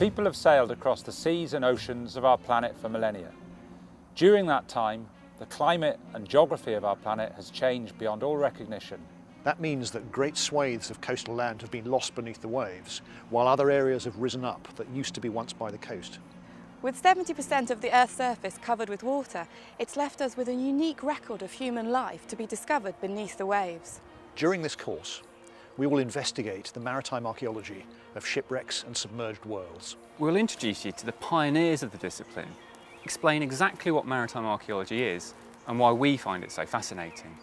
People have sailed across the seas and oceans of our planet for millennia. During that time, the climate and geography of our planet has changed beyond all recognition. That means that great swathes of coastal land have been lost beneath the waves, while other areas have risen up that used to be once by the coast. With 70% of the Earth's surface covered with water, it's left us with a unique record of human life to be discovered beneath the waves. During this course, we will investigate the maritime archaeology of shipwrecks and submerged worlds. We'll introduce you to the pioneers of the discipline, explain exactly what maritime archaeology is and why we find it so fascinating.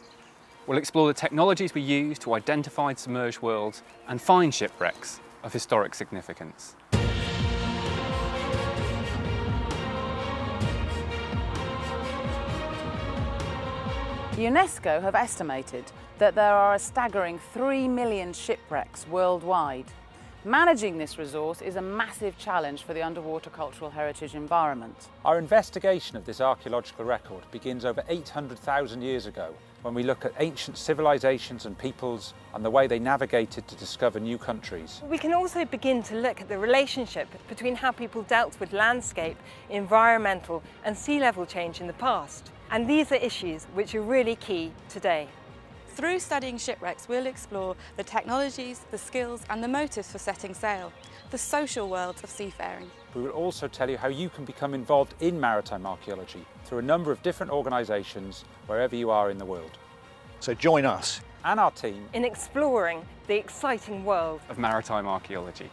We'll explore the technologies we use to identify submerged worlds and find shipwrecks of historic significance. UNESCO have estimated that there are a staggering 3 million shipwrecks worldwide. Managing this resource is a massive challenge for the underwater cultural heritage environment. Our investigation of this archaeological record begins over 800,000 years ago, when we look at ancient civilizations and peoples and the way they navigated to discover new countries. We can also begin to look at the relationship between how people dealt with landscape, environmental and sea level change in the past. And these are issues which are really key today. Through studying shipwrecks, we'll explore the technologies, the skills and the motives for setting sail, the social worlds of seafaring. We will also tell you how you can become involved in maritime archaeology through a number of different organisations wherever you are in the world. So join us and our team in exploring the exciting world of maritime archaeology.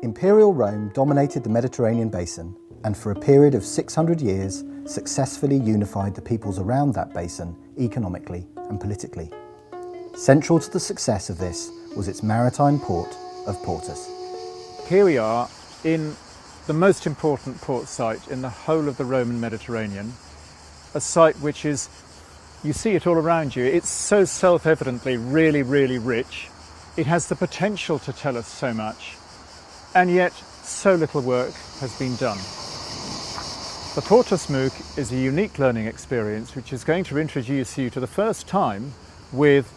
Imperial Rome dominated the Mediterranean basin and for a period of 600 years successfully unified the peoples around that basin economically and politically. Central to the success of this was its maritime port of Portus. Here we are in the most important port site in the whole of the Roman Mediterranean, a site which is, you see it all around you, it's so self-evidently really, really rich. It has the potential to tell us so much. And yet, so little work has been done. The Portus MOOC is a unique learning experience which is going to introduce you to the first time with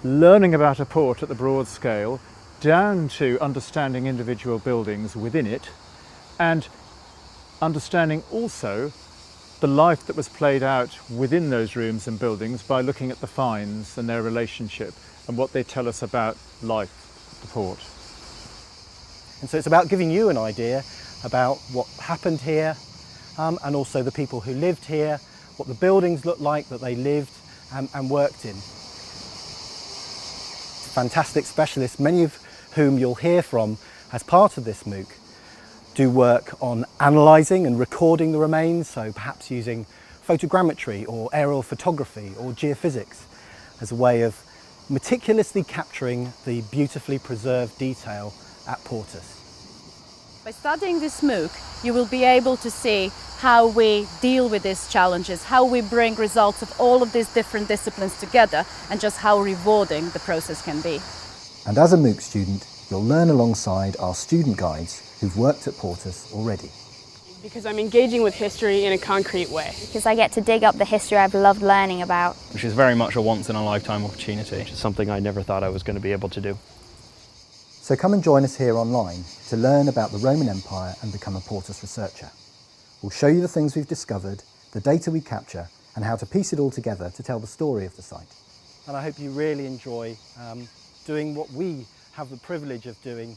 learning about a port at the broad scale, down to understanding individual buildings within it, and understanding also the life that was played out within those rooms and buildings by looking at the finds and their relationship and what they tell us about life at the port. And so it's about giving you an idea about what happened here and also the people who lived here, what the buildings looked like that they lived and worked in. Fantastic specialists, many of whom you'll hear from as part of this MOOC, do work on analysing and recording the remains, so perhaps using photogrammetry or aerial photography or geophysics as a way of meticulously capturing the beautifully preserved detail at Portus. By studying this MOOC, you will be able to see how we deal with these challenges, how we bring results of all of these different disciplines together, and just how rewarding the process can be. And as a MOOC student, you'll learn alongside our student guides who've worked at Portus already. Because I'm engaging with history in a concrete way. Because I get to dig up the history I've loved learning about. Which is very much a once-in-a-lifetime opportunity. Which is something I never thought I was going to be able to do. So come and join us here online to learn about the Roman Empire and become a Portus researcher. We'll show you the things we've discovered, the data we capture, and how to piece it all together to tell the story of the site. And I hope you really enjoy doing what we have the privilege of doing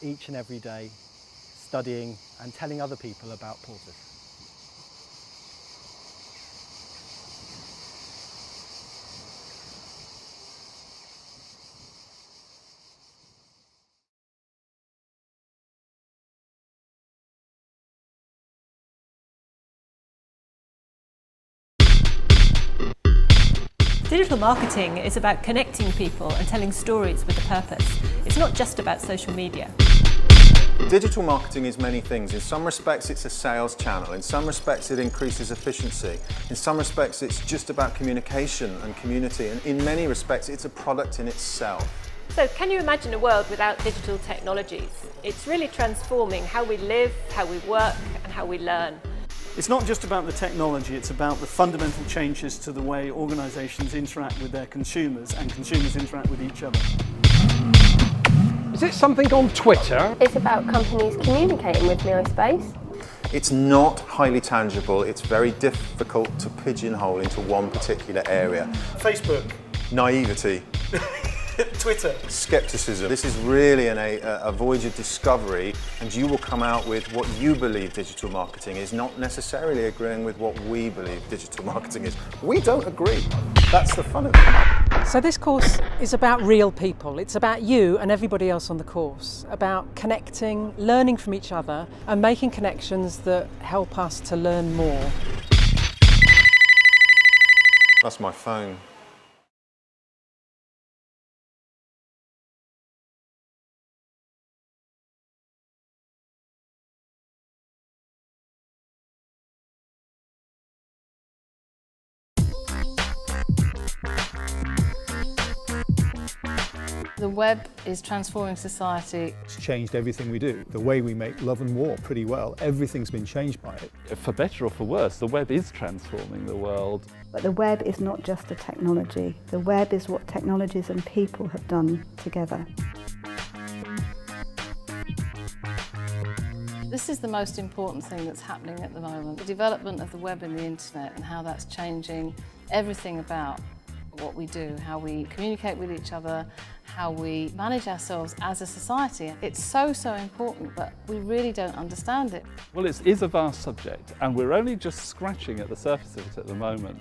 each and every day, studying and telling other people about Portus. Digital marketing is about connecting people and telling stories with a purpose. It's not just about social media. Digital marketing is many things. In some respects it's a sales channel, in some respects it increases efficiency, in some respects it's just about communication and community, and in many respects it's a product in itself. So can you imagine a world without digital technologies? It's really transforming how we live, how we work and how we learn. It's not just about the technology, it's about the fundamental changes to the way organisations interact with their consumers and consumers interact with each other. Is it something on Twitter? It's about companies communicating with me, I suppose. It's not highly tangible, it's very difficult to pigeonhole into one particular area. Facebook. Naivety. Twitter. Skepticism. This is really a voyage of discovery, and you will come out with what you believe digital marketing is, not necessarily agreeing with what we believe digital marketing is. We don't agree. That's the fun of it. So this course is about real people. It's about you and everybody else on the course, about connecting, learning from each other and making connections that help us to learn more. That's my phone. The web is transforming society. It's changed everything we do. The way we make love and war pretty well. Everything's been changed by it. For better or for worse, the web is transforming the world. But the web is not just a technology. The web is what technologies and people have done together. This is the most important thing that's happening at the moment. The development of the web and the internet and how that's changing everything about what we do, how we communicate with each other, how we manage ourselves as a society. It's so important, but we really don't understand it. Well, it is a vast subject, and we're only just scratching at the surface of it at the moment.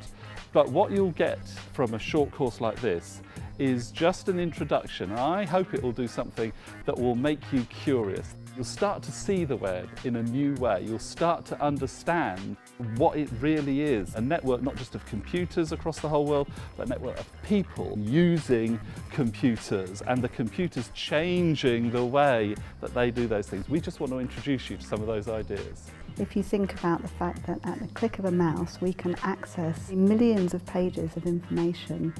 But what you'll get from a short course like this is just an introduction. I hope it will do something that will make you curious. You'll start to see the web in a new way. You'll start to understand what it really is. A network not just of computers across the whole world, but a network of people using computers and the computers changing the way that they do those things. We just want to introduce you to some of those ideas. If you think about the fact that at the click of a mouse we can access millions of pages of information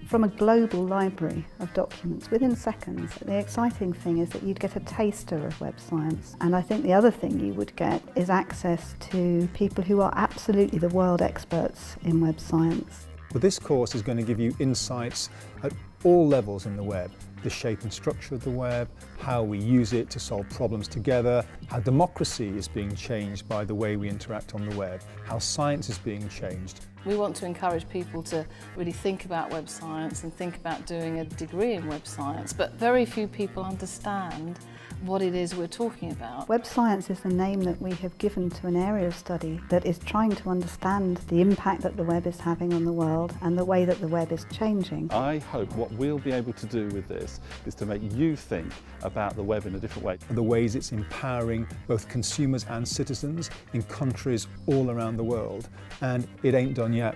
from a global library of documents within seconds. The exciting thing is that you'd get a taster of web science, and I think the other thing you would get is access to people who are absolutely the world experts in web science. Well, this course is going to give you insights at all levels in the web. The shape and structure of the web, how we use it to solve problems together, how democracy is being changed by the way we interact on the web, how science is being changed. We want to encourage people to really think about web science and think about doing a degree in web science, but very few people understand what it is we're talking about. Web science is the name that we have given to an area of study that is trying to understand the impact that the web is having on the world and the way that the web is changing. I hope what we'll be able to do with this is to make you think about the web in a different way. The ways it's empowering both consumers and citizens in countries all around the world, and it ain't done yet.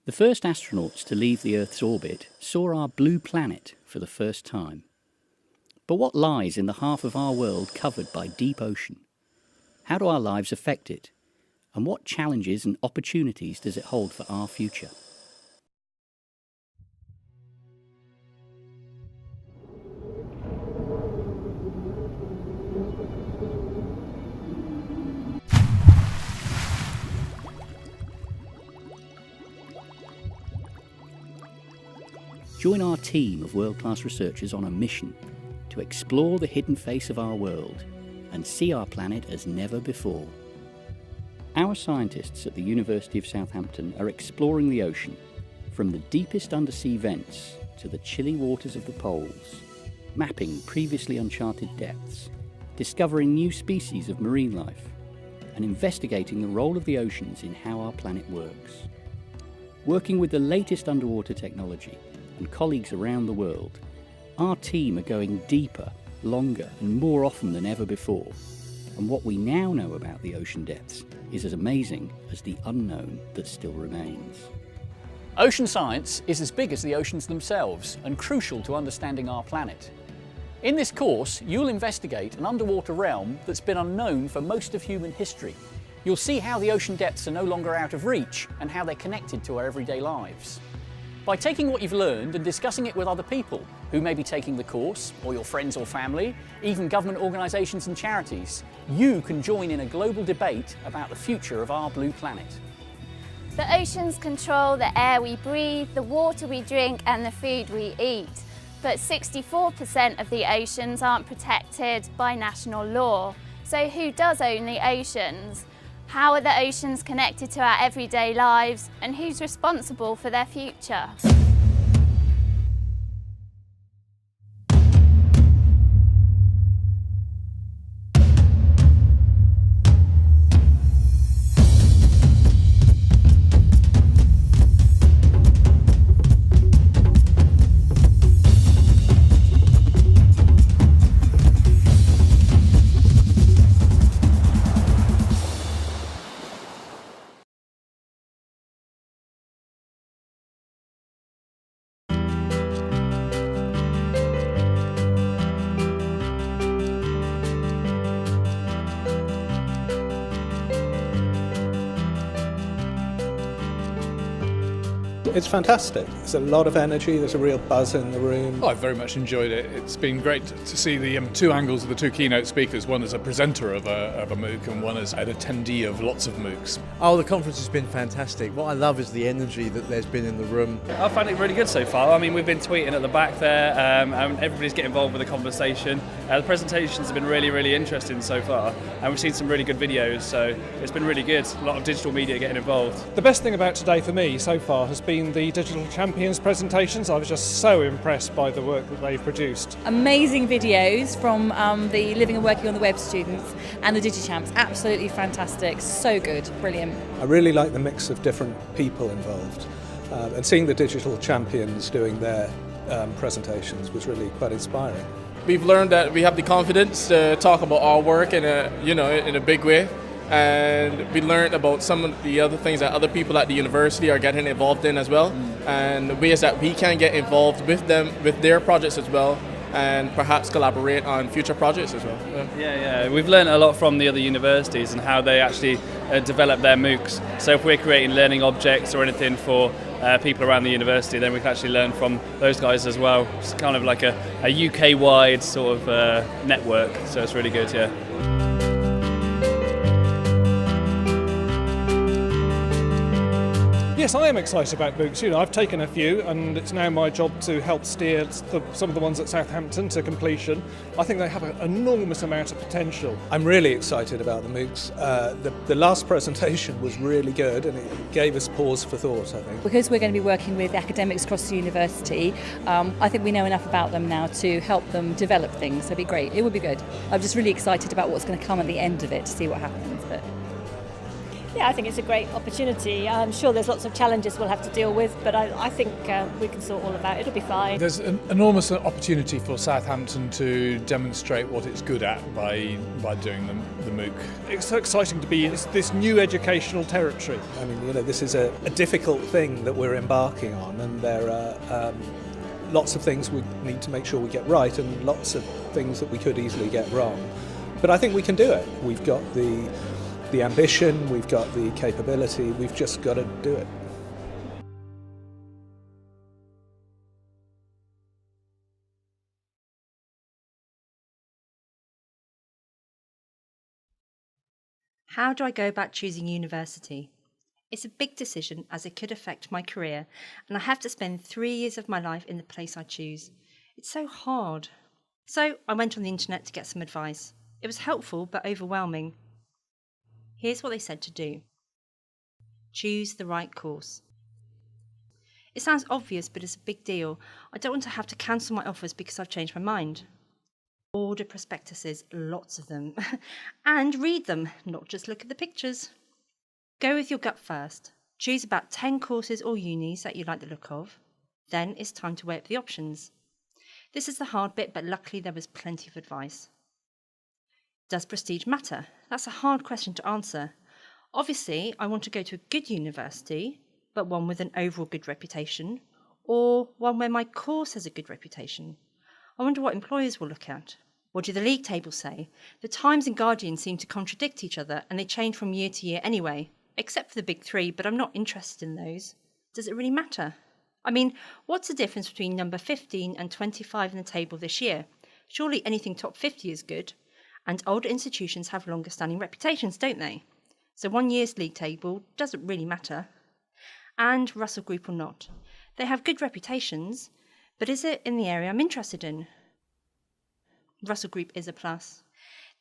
The first astronauts to leave the Earth's orbit saw our blue planet for the first time. But what lies in the half of our world covered by deep ocean? How do our lives affect it? And what challenges and opportunities does it hold for our future? Join our team of world-class researchers on a mission to explore the hidden face of our world and see our planet as never before. Our scientists at the University of Southampton are exploring the ocean, from the deepest undersea vents to the chilly waters of the poles, mapping previously uncharted depths, discovering new species of marine life, and investigating the role of the oceans in how our planet works. Working with the latest underwater technology and colleagues around the world, our team are going deeper, longer and more often than ever before. And what we now know about the ocean depths is as amazing as the unknown that still remains. Ocean science is as big as the oceans themselves and crucial to understanding our planet. In this course, you'll investigate an underwater realm that's been unknown for most of human history. You'll see how the ocean depths are no longer out of reach and how they're connected to our everyday lives. By taking what you've learned and discussing it with other people who may be taking the course, or your friends or family, even government organisations and charities, you can join in a global debate about the future of our blue planet. The oceans control the air we breathe, the water we drink and the food we eat. But 64% of the oceans aren't protected by national law. So who does own the oceans? How are the oceans connected to our everyday lives? And who's responsible for their future? It's fantastic. There's a lot of energy, there's a real buzz in the room. Oh, I've very much enjoyed it. It's been great to see the two angles of the two keynote speakers, one as a presenter of a MOOC and one as an attendee of lots of MOOCs. Oh, the conference has been fantastic. What I love is the energy that there's been in the room. I found it really good so far. I mean, we've been tweeting at the back there, and everybody's getting involved with the conversation. The presentations have been really, really interesting so far, and we've seen some really good videos, so it's been really good. A lot of digital media getting involved. The best thing about today for me so far has been the Digital Champions presentations. I was just so impressed by the work that they've produced. Amazing videos from the Living and Working on the Web students and the DigiChamps. Absolutely fantastic, so good, brilliant. I really like the mix of different people involved, and seeing the Digital Champions doing their presentations was really quite inspiring. We've learned that we have the confidence to talk about our work in a big way. And we learned about some of the other things that other people at the university are getting involved in as well, and ways that we can get involved with them, with their projects as well, and perhaps collaborate on future projects as well. Yeah. We've learned a lot from the other universities and how they actually develop their MOOCs. So if we're creating learning objects or anything for people around the university, then we can actually learn from those guys as well. It's kind of like a UK-wide sort of network, so it's really good, yeah. Yes, I am excited about MOOCs. I've taken a few and it's now my job to help steer some of the ones at Southampton to completion. I think they have an enormous amount of potential. I'm really excited about the MOOCs. The last presentation was really good and it gave us pause for thought, I think. Because we're going to be working with academics across the university, I think we know enough about them now to help them develop things. So it'd be great. It would be good. I'm just really excited about what's going to come at the end of it to see what happens. But yeah, I think it's a great opportunity. I'm sure there's lots of challenges we'll have to deal with, but I think we can sort all of that. It'll be fine. There's an enormous opportunity for Southampton to demonstrate what it's good at by doing the MOOC. It's so exciting to be in this new educational territory. I mean, this is a difficult thing that we're embarking on, and there are lots of things we need to make sure we get right and lots of things that we could easily get wrong. But I think we can do it. We've got the ambition, we've got the capability, we've just got to do it. How do I go about choosing university? It's a big decision as it could affect my career, and I have to spend 3 years of my life in the place I choose. It's so hard. So I went on the internet to get some advice. It was helpful but overwhelming. Here's what they said to do. Choose the right course. It sounds obvious, but it's a big deal. I don't want to have to cancel my offers because I've changed my mind. Order prospectuses, lots of them, and read them, not just look at the pictures. Go with your gut first. Choose about 10 courses or unis that you like the look of. Then it's time to weigh up the options. This is the hard bit, but luckily there was plenty of advice. Does prestige matter? That's a hard question to answer. Obviously, I want to go to a good university, but one with an overall good reputation, or one where my course has a good reputation. I wonder what employers will look at. What do the league tables say? The Times and Guardian seem to contradict each other, and they change from year to year anyway, except for the big three, but I'm not interested in those. Does it really matter? I mean, what's the difference between number 15 and 25 in the table this year? Surely anything top 50 is good, and older institutions have longer standing reputations, don't they? So 1 year's league table doesn't really matter. And Russell Group or not. They have good reputations, but is it in the area I'm interested in? Russell Group is a plus.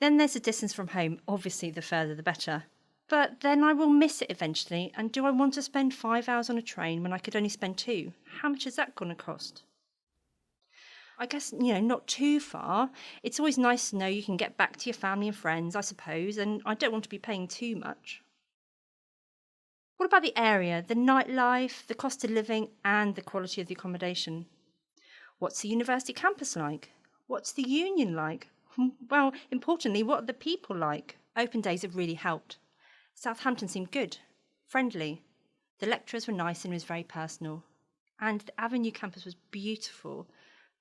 Then there's the distance from home, obviously the further the better. But then I will miss it eventually, and do I want to spend 5 hours on a train when I could only spend 2? How much is that going to cost? I guess, not too far. It's always nice to know you can get back to your family and friends, I suppose, and I don't want to be paying too much. What about the area, the nightlife, the cost of living, and the quality of the accommodation? What's the university campus like? What's the union like? Well, importantly, what are the people like? Open days have really helped. Southampton seemed good, friendly. The lecturers were nice and it was very personal. And the Avenue campus was beautiful,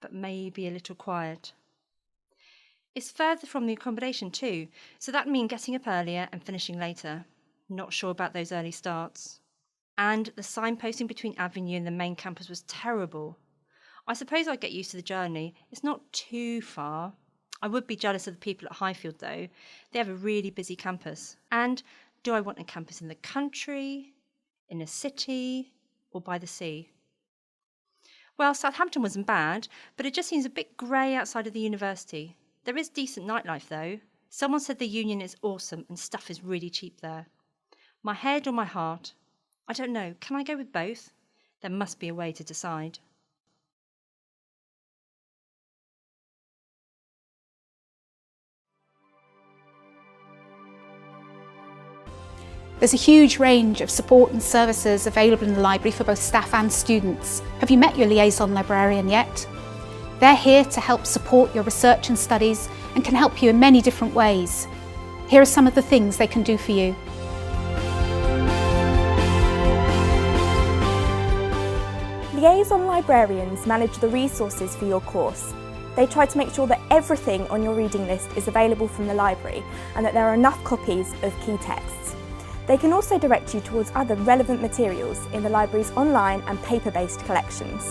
but maybe a little quiet. It's further from the accommodation too, so that means getting up earlier and finishing later. Not sure about those early starts. And the signposting between Avenue and the main campus was terrible. I suppose I'd get used to the journey. It's not too far. I would be jealous of the people at Highfield though. They have a really busy campus. And do I want a campus in the country, in a city, or by the sea? Well, Southampton wasn't bad, but it just seems a bit grey outside of the university. There is decent nightlife though. Someone said the union is awesome and stuff is really cheap there. My head or my heart? I don't know. Can I go with both? There must be a way to decide. There's a huge range of support and services available in the library for both staff and students. Have you met your liaison librarian yet? They're here to help support your research and studies and can help you in many different ways. Here are some of the things they can do for you. Liaison librarians manage the resources for your course. They try to make sure that everything on your reading list is available from the library and that there are enough copies of key texts. They can also direct you towards other relevant materials in the library's online and paper-based collections.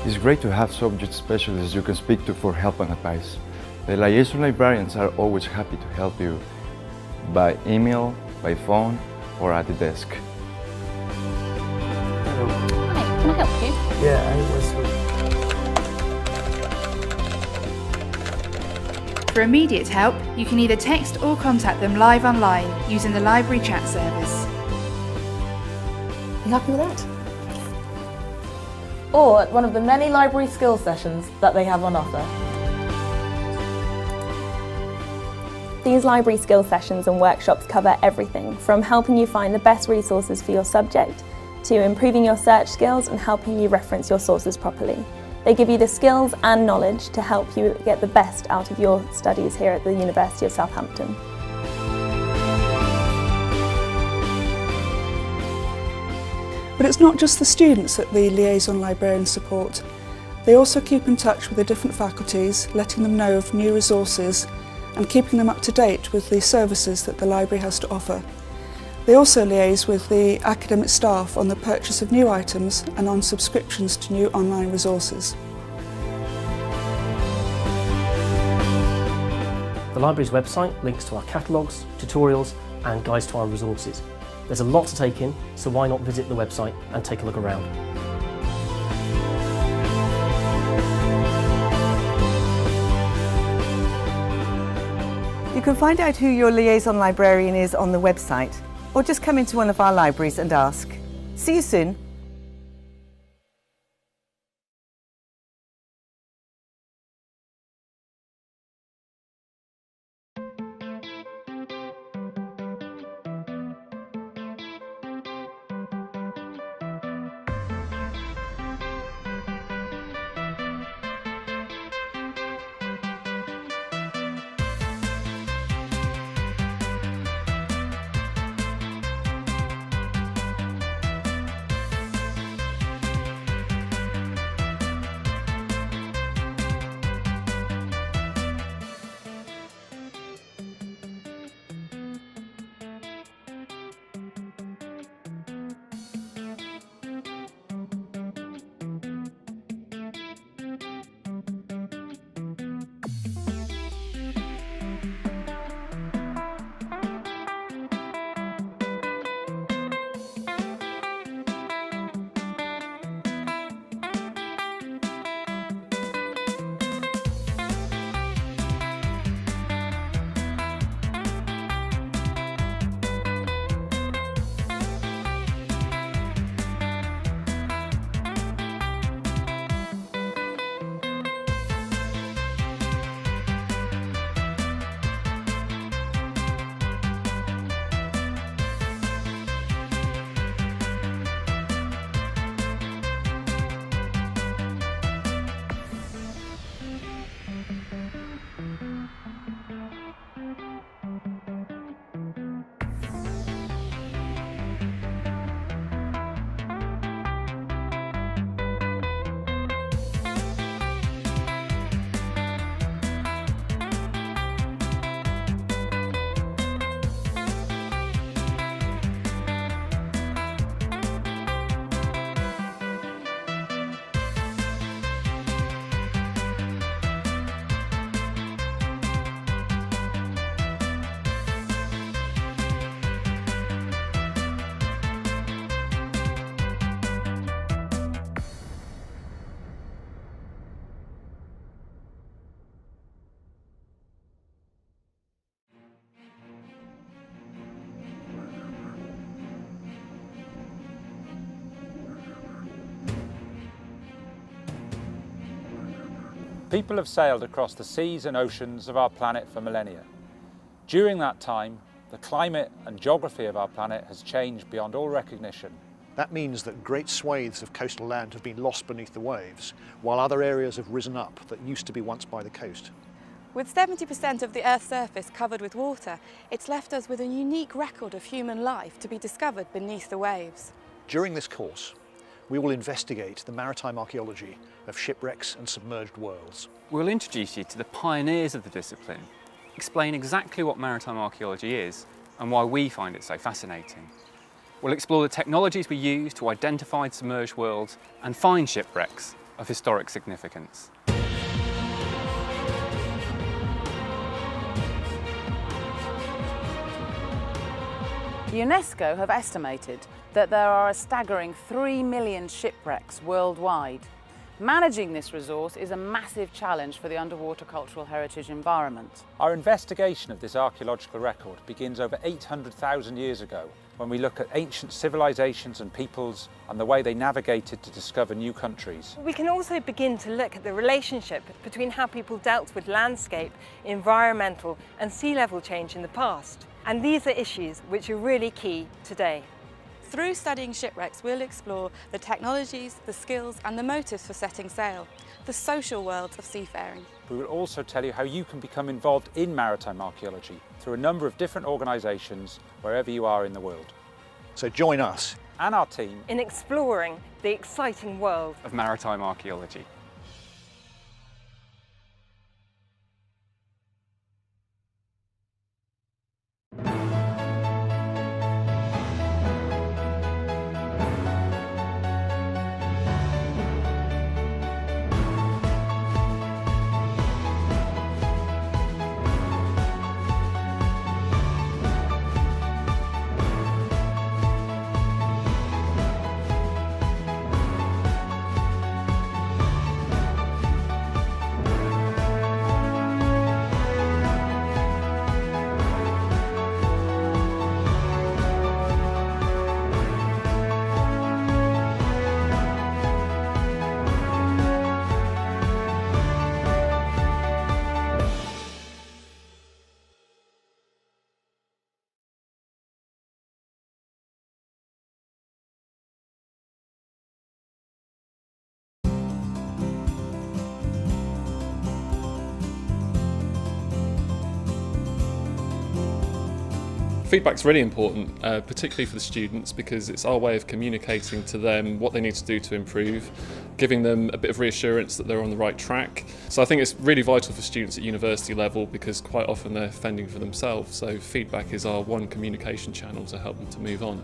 It's great to have subject specialists you can speak to for help and advice. The liaison librarians are always happy to help you by email, by phone, or at the desk. Hi, can I help you? Yeah, I was. For immediate help, you can either text or contact them live online using the library chat service. You happy with that? Or at one of the many library skills sessions that they have on offer. These library skills sessions and workshops cover everything from helping you find the best resources for your subject to improving your search skills and helping you reference your sources properly. They give you the skills and knowledge to help you get the best out of your studies here at the University of Southampton. But it's not just the students that the liaison librarians support. They also keep in touch with the different faculties, letting them know of new resources and keeping them up to date with the services that the library has to offer. They also liaise with the academic staff on the purchase of new items and on subscriptions to new online resources. The library's website links to our catalogues, tutorials and guides to our resources. There's a lot to take in, so why not visit the website and take a look around. You can find out who your liaison librarian is on the website, or just come into one of our libraries and ask. See you soon. People have sailed across the seas and oceans of our planet for millennia. During that time, the climate and geography of our planet has changed beyond all recognition. That means that great swathes of coastal land have been lost beneath the waves, while other areas have risen up that used to be once by the coast. With 70% of the Earth's surface covered with water, it's left us with a unique record of human life to be discovered beneath the waves. During this course, we will investigate the maritime archaeology of shipwrecks and submerged worlds. We'll introduce you to the pioneers of the discipline, explain exactly what maritime archaeology is and why we find it so fascinating. We'll explore the technologies we use to identify submerged worlds and find shipwrecks of historic significance. UNESCO have estimated that there are a staggering 3 million shipwrecks worldwide. Managing this resource is a massive challenge for the underwater cultural heritage environment. Our investigation of this archaeological record begins over 800,000 years ago, when we look at ancient civilizations and peoples and the way they navigated to discover new countries. We can also begin to look at the relationship between how people dealt with landscape, environmental and sea level change in the past. And these are issues which are really key today. Through studying shipwrecks, we'll explore the technologies, the skills and the motives for setting sail, the social worlds of seafaring. We will also tell you how you can become involved in maritime archaeology through a number of different organisations wherever you are in the world. So join us and our team in exploring the exciting world of maritime archaeology. Feedback's really important, particularly for the students, because it's our way of communicating to them what they need to do to improve, giving them a bit of reassurance that they're on the right track. So I think it's really vital for students at university level because quite often they're fending for themselves, so feedback is our one communication channel to help them to move on.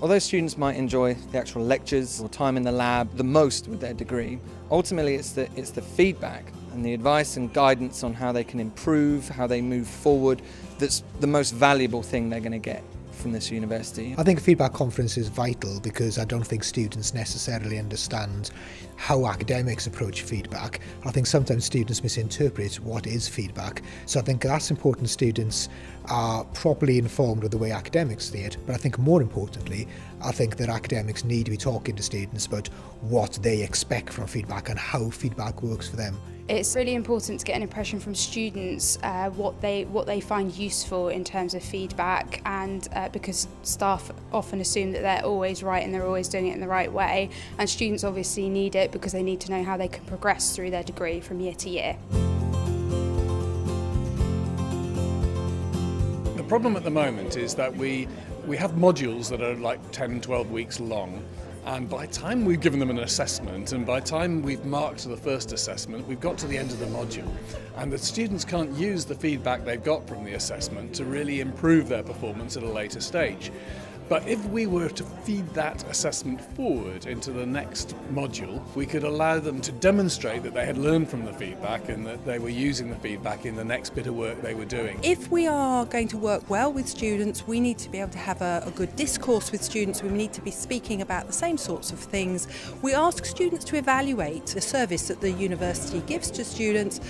Although students might enjoy the actual lectures or time in the lab the most with their degree, ultimately it's the feedback and the advice and guidance on how they can improve, how they move forward, that's the most valuable thing they're going to get from this university. I think a feedback conference is vital because I don't think students necessarily understand how academics approach feedback. I think sometimes students misinterpret what is feedback. So I think that's important students are properly informed of the way academics see it. But I think more importantly, I think that academics need to be talking to students about what they expect from feedback and how feedback works for them. It's really important to get an impression from students what they find useful in terms of feedback, and because staff often assume that they're always right and they're always doing it in the right way, and students obviously need it because they need to know how they can progress through their degree from year to year. The problem at the moment is that we have modules that are like 10, 12 weeks long. And by the time we've given them an assessment and by the time we've marked the first assessment, we've got to the end of the module. And the students can't use the feedback they've got from the assessment to really improve their performance at a later stage. But if we were to feed that assessment forward into the next module, we could allow them to demonstrate that they had learned from the feedback and that they were using the feedback in the next bit of work they were doing. If we are going to work well with students, we need to be able to have a good discourse with students. We need to be speaking about the same sorts of things. We ask students to evaluate the service that the university gives to students.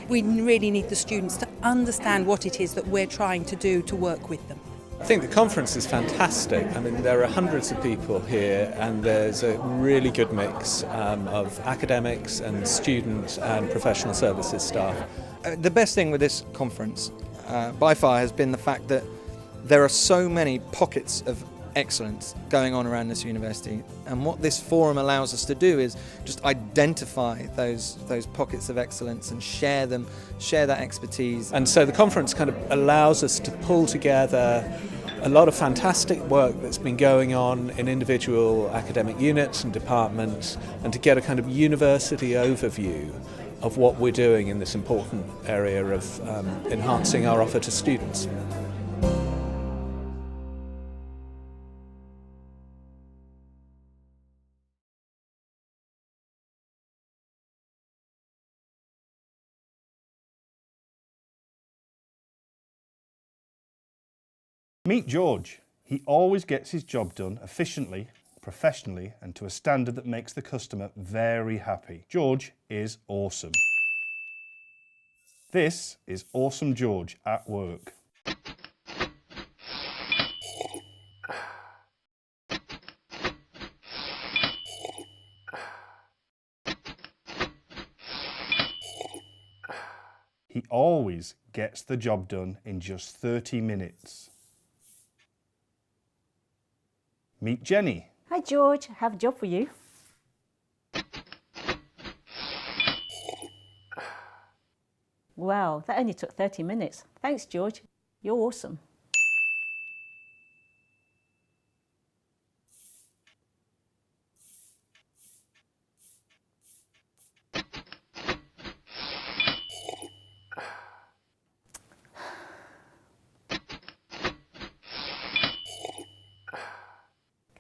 We really need the students to understand what it is that we're trying to do to work with them. I think the conference is fantastic. I mean, there are hundreds of people here and there's a really good mix of academics and student and professional services staff. The best thing with this conference by far has been the fact that there are so many pockets of excellence going on around this university, and what this forum allows us to do is just identify those pockets of excellence and share them, share that expertise. And so the conference kind of allows us to pull together a lot of fantastic work that's been going on in individual academic units and departments, and to get a kind of university overview of what we're doing in this important area of enhancing our offer to students. Meet George. He always gets his job done efficiently, professionally, and to a standard that makes the customer very happy. George is awesome. This is Awesome George at work. He always gets the job done in just 30 minutes. Meet Jenny. Hi George, I have a job for you. Wow, that only took 30 minutes. Thanks George, you're awesome.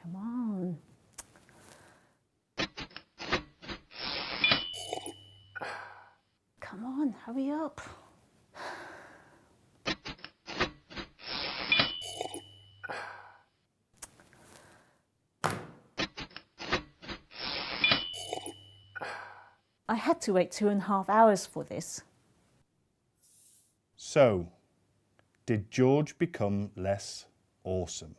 Come on. Come on, hurry up. I had to wait 2.5 hours for this. So, did George become less awesome?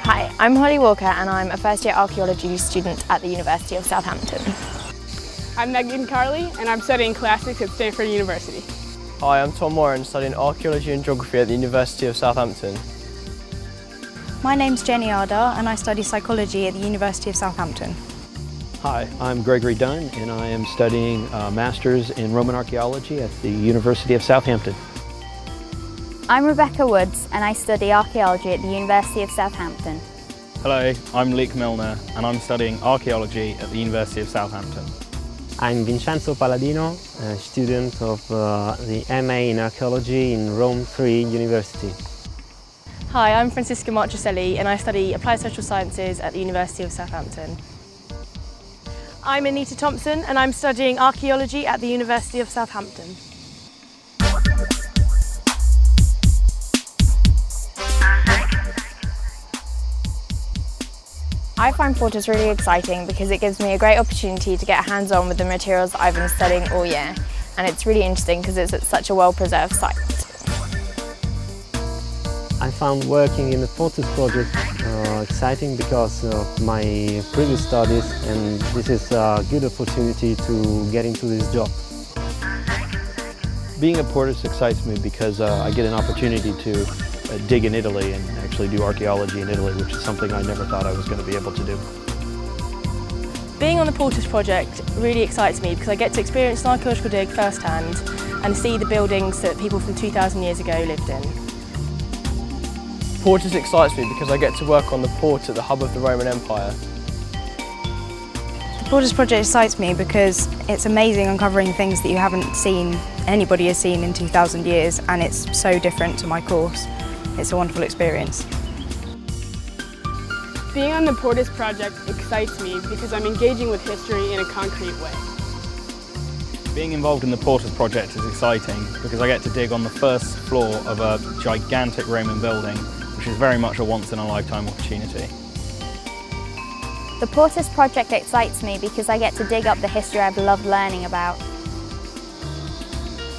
Hi, I'm Holly Walker and I'm a first year archaeology student at the University of Southampton. I'm Megan Carley and I'm studying classics at Stanford University. Hi, I'm Tom Warren, studying archaeology and geography at the University of Southampton. My name's Jenny Ardar and I study psychology at the University of Southampton. Hi, I'm Gregory Dunn and I am studying a Master's in Roman Archaeology at the University of Southampton. I'm Rebecca Woods and I study archaeology at the University of Southampton. Hello, I'm Luke Milner and I'm studying archaeology at the University of Southampton. I'm Vincenzo Palladino, a student of the MA in Archaeology in Rome 3 University. Hi, I'm Francisca Marcheselli and I study Applied Social Sciences at the University of Southampton. I'm Anita Thompson and I'm studying archaeology at the University of Southampton. I find Porters really exciting because it gives me a great opportunity to get hands-on with the materials that I've been studying all year, and it's really interesting because it's at such a well-preserved site. I found working in the Porters project exciting because of my previous studies, and this is a good opportunity to get into this job. Being a Porters excites me because I get an opportunity to dig in Italy and actually do archaeology in Italy, which is something I never thought I was going to be able to do. Being on the Porters project really excites me because I get to experience an archaeological dig firsthand and see the buildings that people from 2,000 years ago lived in. Porters excites me because I get to work on the port at the hub of the Roman Empire. The Porters project excites me because it's amazing uncovering things that you haven't seen, anybody has seen in 2,000 years, and it's so different to my course. It's a wonderful experience. Being on the Porters project excites me because I'm engaging with history in a concrete way. Being involved in the Porters project is exciting because I get to dig on the first floor of a gigantic Roman building, which is very much a once-in-a-lifetime opportunity. The Porters project excites me because I get to dig up the history I've loved learning about.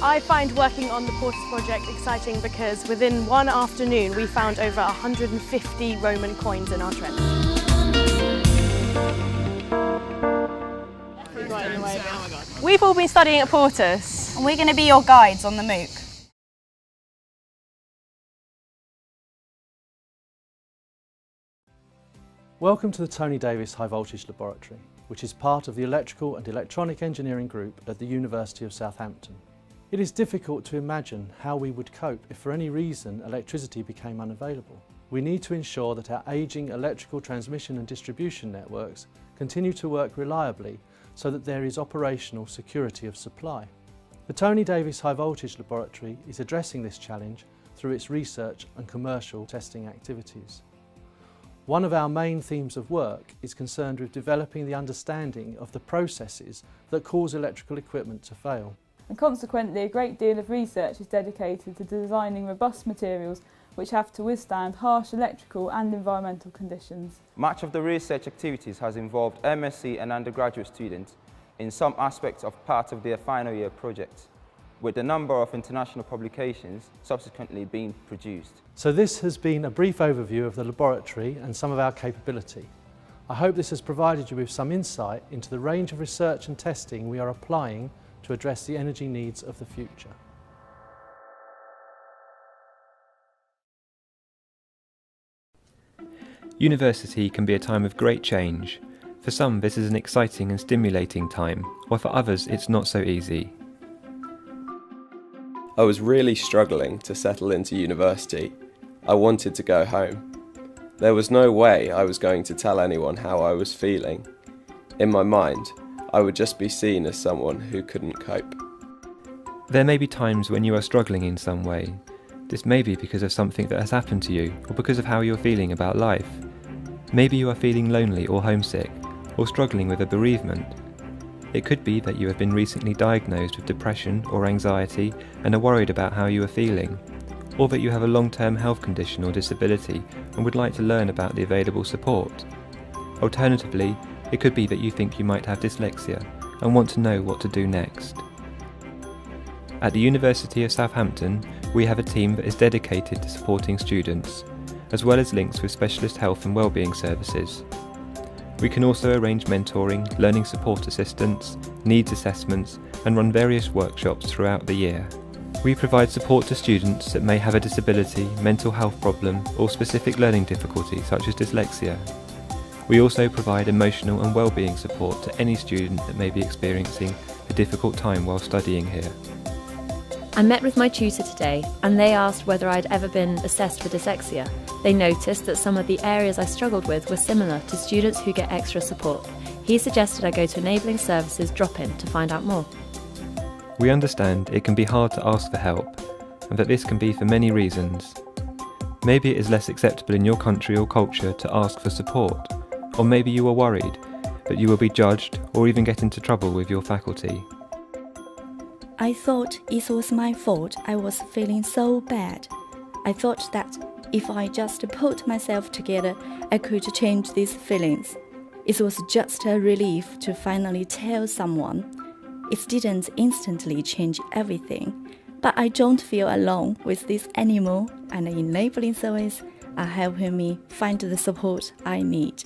I find working on the Porters project exciting because within one afternoon we found over 150 Roman coins in our trench. We've all been studying at Porters. And we're going to be your guides on the MOOC. Welcome to the Tony Davis High Voltage Laboratory, which is part of the Electrical and Electronic Engineering Group at the University of Southampton. It is difficult to imagine how we would cope if for any reason electricity became unavailable. We need to ensure that our ageing electrical transmission and distribution networks continue to work reliably so that there is operational security of supply. The Tony Davis High Voltage Laboratory is addressing this challenge through its research and commercial testing activities. One of our main themes of work is concerned with developing the understanding of the processes that cause electrical equipment to fail. And consequently, a great deal of research is dedicated to designing robust materials which have to withstand harsh electrical and environmental conditions. Much of the research activities has involved MSc and undergraduate students in some aspects of part of their final year project, with a number of international publications subsequently being produced. So this has been a brief overview of the laboratory and some of our capability. I hope this has provided you with some insight into the range of research and testing we are applying to address the energy needs of the future. University can be a time of great change. For some, this is an exciting and stimulating time, while for others it's not so easy. I was really struggling to settle into university. I wanted to go home. There was no way I was going to tell anyone how I was feeling. In my mind, I would just be seen as someone who couldn't cope. There may be times when you are struggling in some way. This may be because of something that has happened to you, or because of how you're feeling about life. Maybe you are feeling lonely or homesick, or struggling with a bereavement. It could be that you have been recently diagnosed with depression or anxiety and are worried about how you are feeling, or that you have a long-term health condition or disability and would like to learn about the available support. Alternatively, it could be that you think you might have dyslexia and want to know what to do next. At the University of Southampton, we have a team that is dedicated to supporting students, as well as links with specialist health and wellbeing services. We can also arrange mentoring, learning support assistance, needs assessments, and run various workshops throughout the year. We provide support to students that may have a disability, mental health problem, or specific learning difficulty such as dyslexia. We also provide emotional and wellbeing support to any student that may be experiencing a difficult time while studying here. I met with my tutor today and they asked whether I'd ever been assessed for dyslexia. They noticed that some of the areas I struggled with were similar to students who get extra support. He suggested I go to Enabling Services drop-in to find out more. We understand it can be hard to ask for help, and that this can be for many reasons. Maybe it is less acceptable in your country or culture to ask for support, or maybe you are worried that you will be judged or even get into trouble with your faculty. I thought it was my fault. I was feeling so bad. I thought that if I just put myself together, I could change these feelings. It was just a relief to finally tell someone. It didn't instantly change everything, but I don't feel alone with this anymore, and the Enabling Service are helping me find the support I need.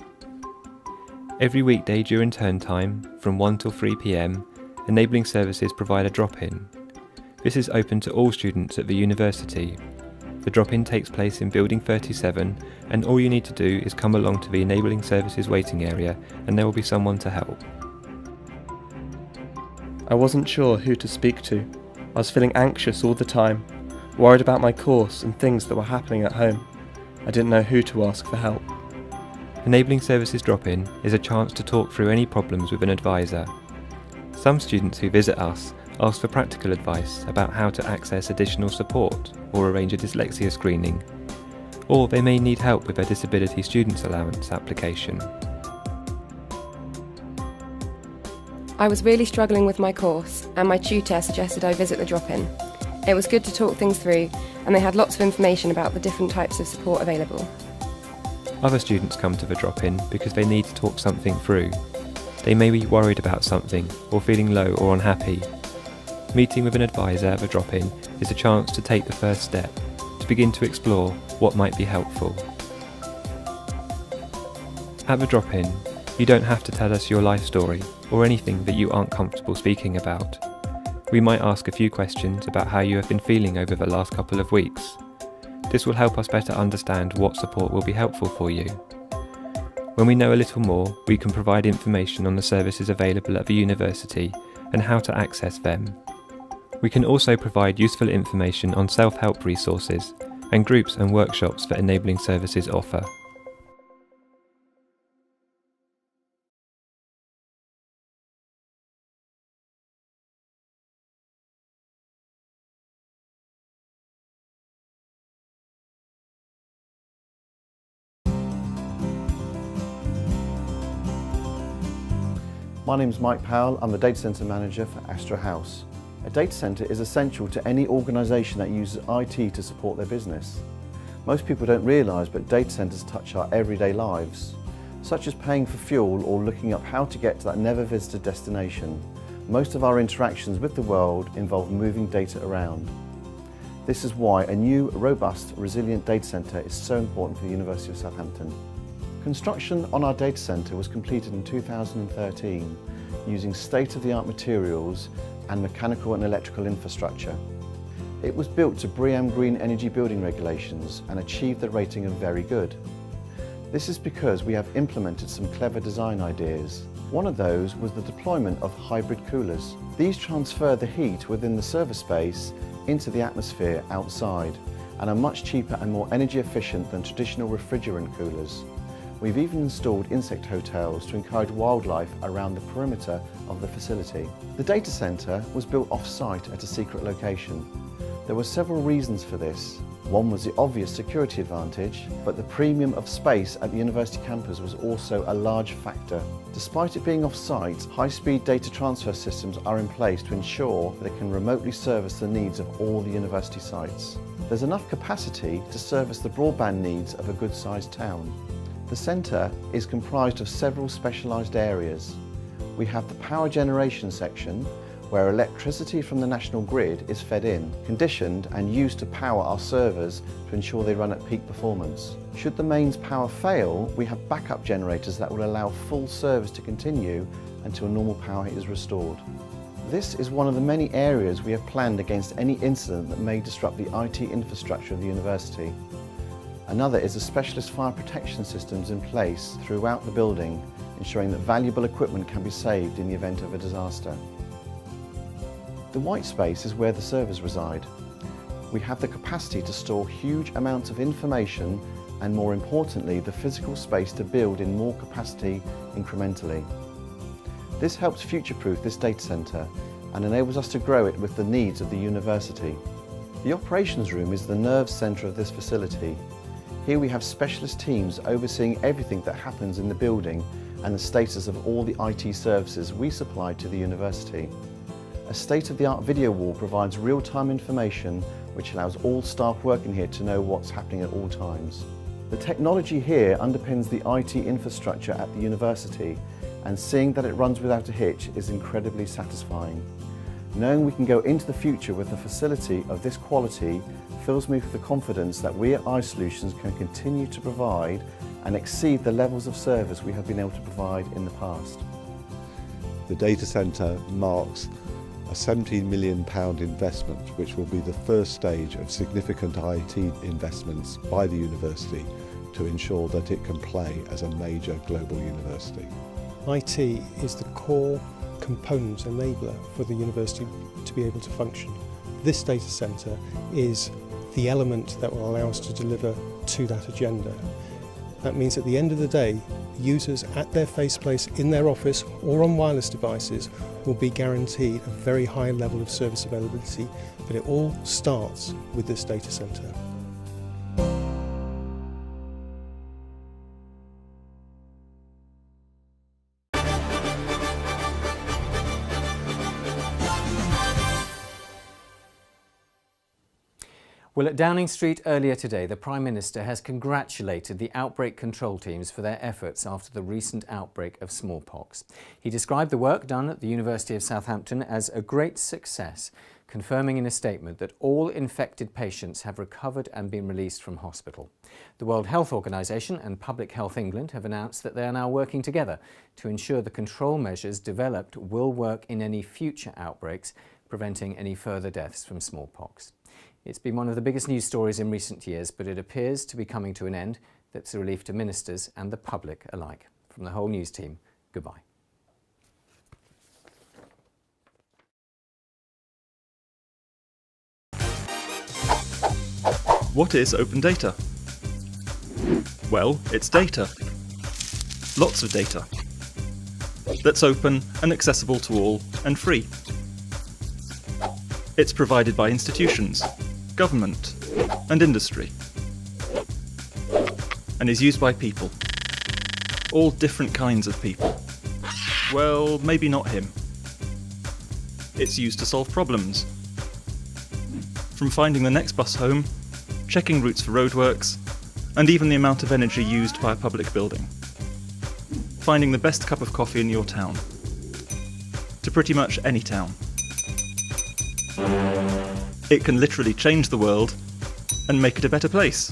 Every weekday during term time, from 1 till 3 p.m, Enabling Services provide a drop-in. This is open to all students at the university. The drop-in takes place in Building 37, and all you need to do is come along to the Enabling Services waiting area and there will be someone to help. I wasn't sure who to speak to. I was feeling anxious all the time, worried about my course and things that were happening at home. I didn't know who to ask for help. Enabling Services drop-in is a chance to talk through any problems with an advisor. Some students who visit us ask for practical advice about how to access additional support or arrange a dyslexia screening, or they may need help with their Disability Students Allowance application. I was really struggling with my course, and my tutor suggested I visit the drop-in. It was good to talk things through, and they had lots of information about the different types of support available. Other students come to the drop-in because they need to talk something through. They may be worried about something, or feeling low or unhappy. Meeting with an advisor at the drop-in is a chance to take the first step, to begin to explore what might be helpful. At the drop-in, you don't have to tell us your life story or anything that you aren't comfortable speaking about. We might ask a few questions about how you have been feeling over the last couple of weeks. This will help us better understand what support will be helpful for you. When we know a little more, we can provide information on the services available at the university and how to access them. We can also provide useful information on self-help resources and groups and workshops that enabling services offer. My name is Mike Powell. I'm the Data Centre Manager for Astra House. A data centre is essential to any organisation that uses IT to support their business. Most people don't realise, but data centres touch our everyday lives, such as paying for fuel or looking up how to get to that never visited destination. Most of our interactions with the world involve moving data around. This is why a new, robust, resilient data centre is so important for the University of Southampton. Construction on our data centre was completed in 2013 using state-of-the-art materials and mechanical and electrical infrastructure. It was built to BREEAM Green Energy Building Regulations and achieved the rating of very good. This is because we have implemented some clever design ideas. One of those was the deployment of hybrid coolers. These transfer the heat within the server space into the atmosphere outside and are much cheaper and more energy efficient than traditional refrigerant coolers. We've even installed insect hotels to encourage wildlife around the perimeter of the facility. The data centre was built off-site at a secret location. There were several reasons for this. One was the obvious security advantage, but the premium of space at the university campus was also a large factor. Despite it being off-site, high-speed data transfer systems are in place to ensure they can remotely service the needs of all the university sites. There's enough capacity to service the broadband needs of a good-sized town. The centre is comprised of several specialised areas. We have the power generation section, where electricity from the national grid is fed in, conditioned and used to power our servers to ensure they run at peak performance. Should the mains power fail, we have backup generators that will allow full service to continue until normal power is restored. This is one of the many areas we have planned against any incident that may disrupt the IT infrastructure of the university. Another is the specialist fire protection systems in place throughout the building, ensuring that valuable equipment can be saved in the event of a disaster. The white space is where the servers reside. We have the capacity to store huge amounts of information and, more importantly, the physical space to build in more capacity incrementally. This helps future-proof this data centre and enables us to grow it with the needs of the university. The operations room is the nerve centre of this facility. Here we have specialist teams overseeing everything that happens in the building and the status of all the IT services we supply to the university. A state-of-the-art video wall provides real-time information which allows all staff working here to know what's happening at all times. The technology here underpins the IT infrastructure at the university, and seeing that it runs without a hitch is incredibly satisfying. Knowing we can go into the future with a facility of this quality fills me with the confidence that we at iSolutions can continue to provide and exceed the levels of service we have been able to provide in the past. The data centre marks a £17 million investment, which will be the first stage of significant IT investments by the university to ensure that it can play as a major global university. IT is the core component enabler for the university to be able to function. This data centre is the element that will allow us to deliver to that agenda. That means at the end of the day, users at their faceplace in their office or on wireless devices will be guaranteed a very high level of service availability, but it all starts with this data centre. Well, at Downing Street earlier today, the Prime Minister has congratulated the outbreak control teams for their efforts after the recent outbreak of smallpox. He described the work done at the University of Southampton as a great success, confirming in a statement that all infected patients have recovered and been released from hospital. The World Health Organization and Public Health England have announced that they are now working together to ensure the control measures developed will work in any future outbreaks, preventing any further deaths from smallpox. It's been one of the biggest news stories in recent years, but it appears to be coming to an end. That's a relief to ministers and the public alike. From the whole news team, goodbye. What is open data? Well, it's data. Lots of data. That's open and accessible to all and free. It's provided by institutions, government and industry, and is used by people. All different kinds of people. Well, maybe not him. It's used to solve problems. From finding the next bus home, checking routes for roadworks, and even the amount of energy used by a public building. Finding the best cup of coffee in your town. To pretty much any town. It can literally change the world and make it a better place.